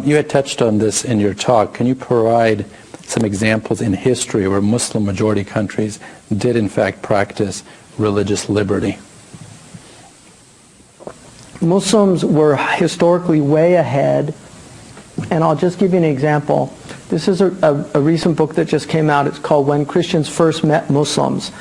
You had touched on this in your talk. Can you provide some examples in history where Muslim majority countries did in fact practice religious liberty? Muslims were historically way ahead, and I'll just give you an example. This is a recent book that just came out. It's called When Christians First Met Muslims,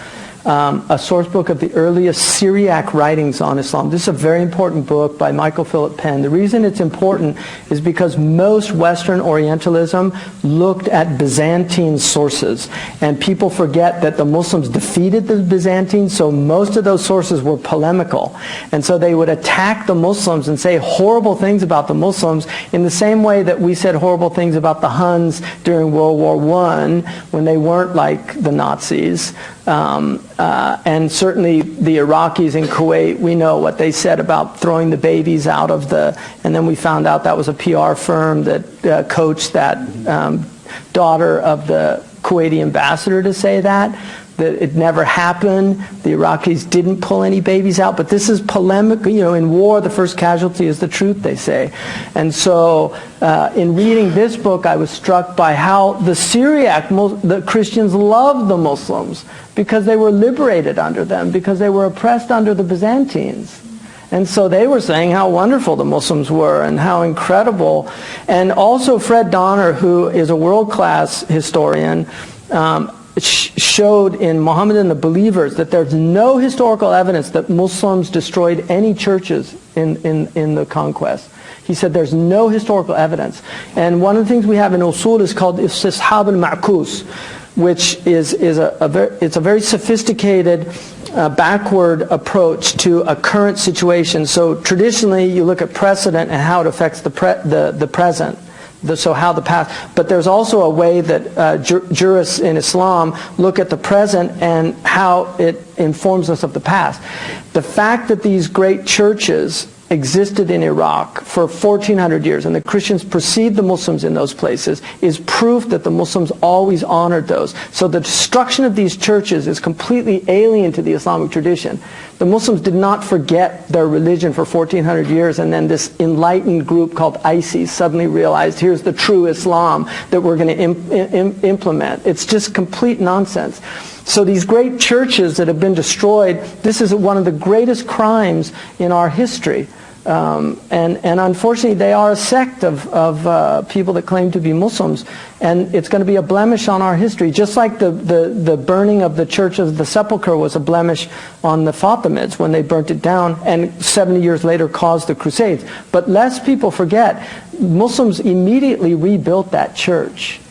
a source book of the earliest Syriac writings on Islam. This is a very important book by Michael Philip Penn. The reason it's important is because most Western Orientalism looked at Byzantine sources, and people forget that the Muslims defeated the Byzantines, so most of those sources were polemical. And so they would attack the Muslims and say horrible things about the Muslims in the same way that we said horrible things about the Huns during World War I when they weren't like the Nazis. And certainly the Iraqis in Kuwait, we know what they said about throwing the babies out of the, and then we found out that was a PR firm that coached that daughter of the Kuwaiti ambassador to say that it never happened. The Iraqis didn't pull any babies out, but this is polemic. You know, in war, the first casualty is the truth, they say. And so in reading this book, I was struck by how the Syriac, the Christians loved the Muslims because they were liberated under them, because they were oppressed under the Byzantines. And so they were saying how wonderful the Muslims were and how incredible. And also Fred Donner, who is a world-class historian, showed in Muhammad and the Believers that there's no historical evidence that Muslims destroyed any churches in the conquest. He said there's no historical evidence. And one of the things we have in Usul is called Istishab al-Ma'kus, which is a very sophisticated backward approach to a current situation. So traditionally you look at precedent and how it affects the present. So how the past, but there's also a way that jurists in Islam look at the present and how it informs us of the past. The fact that these great churches existed in Iraq for 1400 years and the Christians precede the Muslims in those places is proof that the Muslims always honored those. So the destruction of these churches is completely alien to the Islamic tradition. The Muslims did not forget their religion for 1400 years and then this enlightened group called ISIS suddenly realized here's the true Islam that we're going to implement. It's just complete nonsense. So these great churches that have been destroyed, this is one of the greatest crimes in our history. And unfortunately they are a sect of people that claim to be Muslims, and it's going to be a blemish on our history, just like the burning of the Church of the Sepulchre was a blemish on the Fatimids when they burnt it down and 70 years later caused the Crusades. But lest people forget, Muslims immediately rebuilt that church,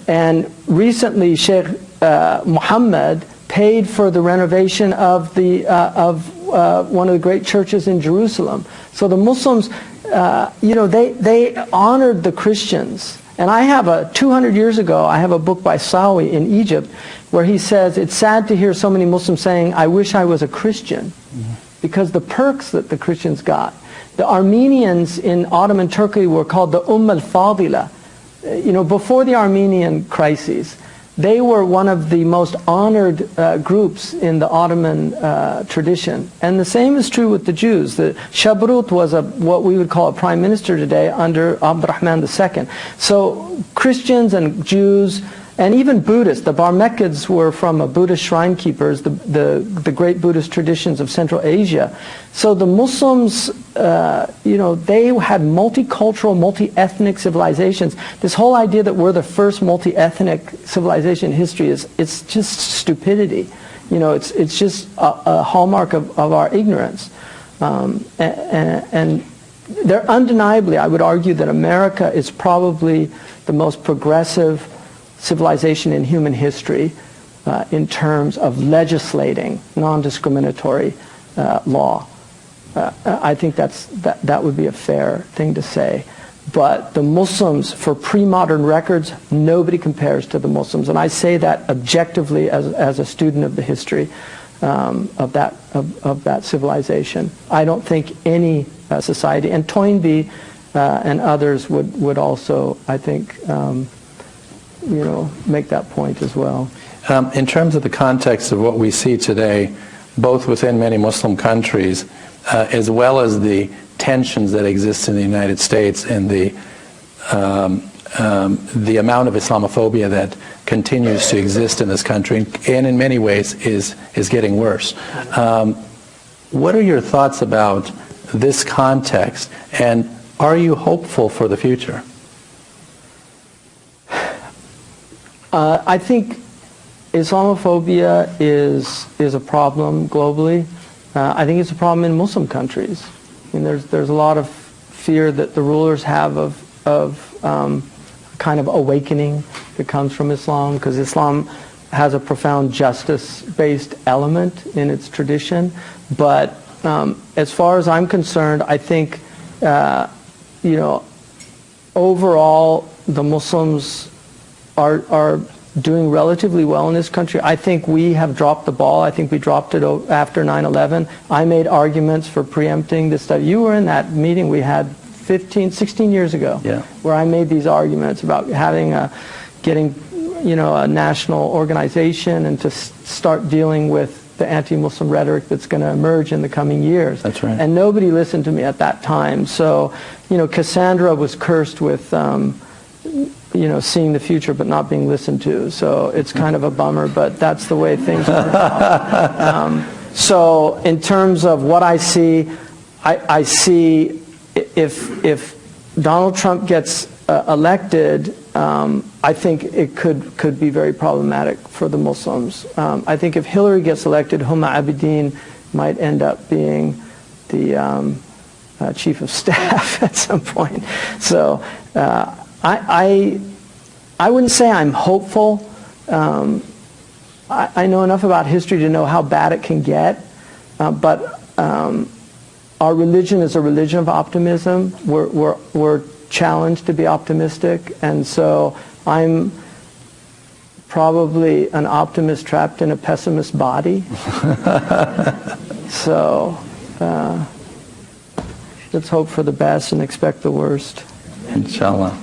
and recently Sheikh Muhammad paid for the renovation of one of the great churches in Jerusalem. So the Muslims, they honored the Christians. And I have 200 years ago, I have a book by Sawi in Egypt where he says, it's sad to hear so many Muslims saying, I wish I was a Christian, because the perks that the Christians got. The Armenians in Ottoman Turkey were called the al-Fadila. Before the Armenian crises, they were one of the most honored groups in the Ottoman tradition. And the same is true with the Jews. The Shabrut was what we would call a prime minister today under Abdurrahman II. So Christians and Jews and even Buddhists, the Barmekids were from a Buddhist shrine keepers, the great Buddhist traditions of Central Asia. So the Muslims, they had multicultural, multi-ethnic civilizations. This whole idea that we're the first multi-ethnic civilization in history it's just stupidity. It's just a hallmark of our ignorance. And there undeniably, I would argue that America is probably the most progressive civilization in human history in terms of legislating non-discriminatory law. I think that would be a fair thing to say. But the Muslims, for pre-modern records, nobody compares to the Muslims. And I say that objectively as a student of the history of that civilization. I don't think any society, and Toynbee and others would also, I think, make that point as well. In terms of the context of what we see today, both within many Muslim countries, as well as the tensions that exist in the United States and the amount of Islamophobia that continues to exist in this country, and in many ways is getting worse. What are your thoughts about this context, and are you hopeful for the future? I think Islamophobia is a problem globally. I think it's a problem in Muslim countries. I mean, there's a lot of fear that the rulers have of kind of awakening that comes from Islam, because Islam has a profound justice-based element in its tradition. But as far as I'm concerned, I think overall the Muslims are doing relatively well in this country. I think we have dropped the ball. I think we dropped it after 9/11. I made arguments for preempting this stuff. You were in that meeting we had 16 years ago, yeah, where I made these arguments about getting a national organization and to start dealing with the anti-Muslim rhetoric that's going to emerge in the coming years. That's right. And nobody listened to me at that time. So, Cassandra was cursed with seeing the future but not being listened to. So it's kind of a bummer, but that's the way things are. So in terms of what I see, I see if Donald Trump gets elected, I think it could be very problematic for the Muslims. I think if Hillary gets elected, Huma Abedin might end up being the chief of staff at some point. So I wouldn't say I'm hopeful. I know enough about history to know how bad it can get, but our religion is a religion of optimism. We're challenged to be optimistic, and so I'm probably an optimist trapped in a pessimist body. So let's hope for the best and expect the worst. Inshallah.